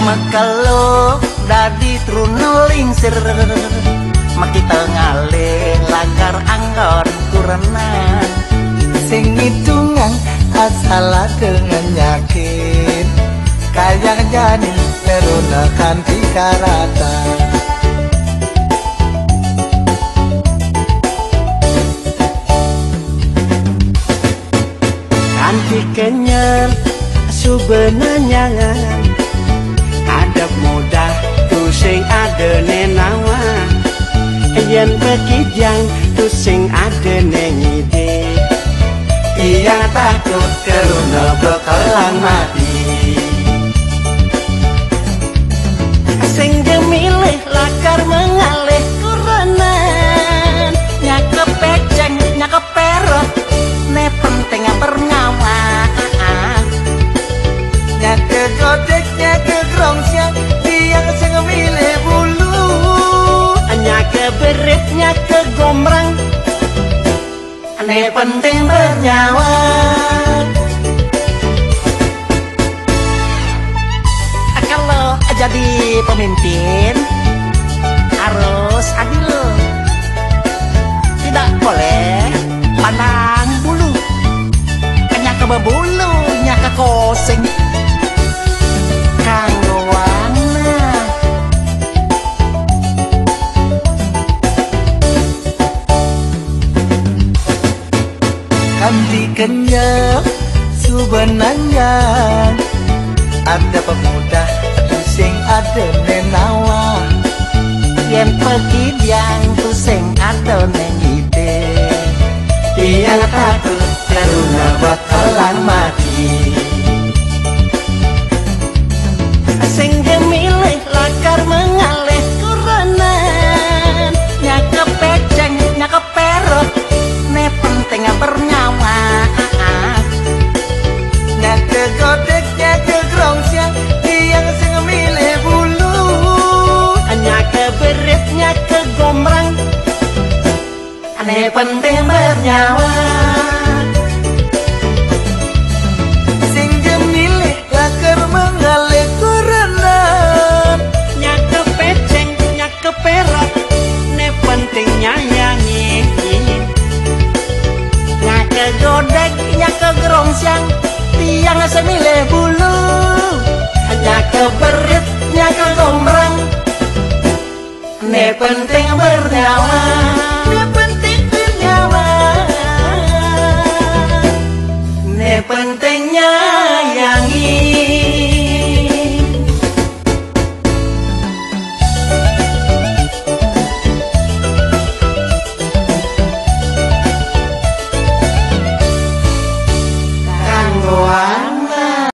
Kalau dadi truno lingsir makita ngalih langgar anggon kurenan sing hitungan asal dengan yakin kayak janin terunakan tiga rata kanti kenyal sebenarnya ada mudah tu sing ada nenawa yen bekijang tu sing ada nengide iya takut karena bakalan mati sing gemilih lakar mengalih kurenan nyake peceng nyake perot ne penting bernyawa nyake godek nyake grongsyang tiang sing milih bulu nyake berit nyake gombrang ne penting bernyawa kalau jadi pemimpin harus adil tidak boleh pandang bulu nyake bebulu nyake koseng kanggo wana kanti kenyal sebenarnya ada pemuda sing ada nenawa yen pergi yang tu sing ada nengide yang takut karena bakalan mati sing gemilih lakar mengalih kurenan nyake peceng nyake perot ne penting bernyawa nyake godek nyake grongsyang tiang sing milih bulu nyake berit nyake. gombrang, aneh penting bernyawa. Sing gemilih laker mengalih kurenan, nyak kepeceng, nyak keperak, ne penting nyayangi. Nyak kegodek, nyak kegerongsang, tiang semilih bulu. Nyak keberit, nyak kegombrang, ne penting bernyawa.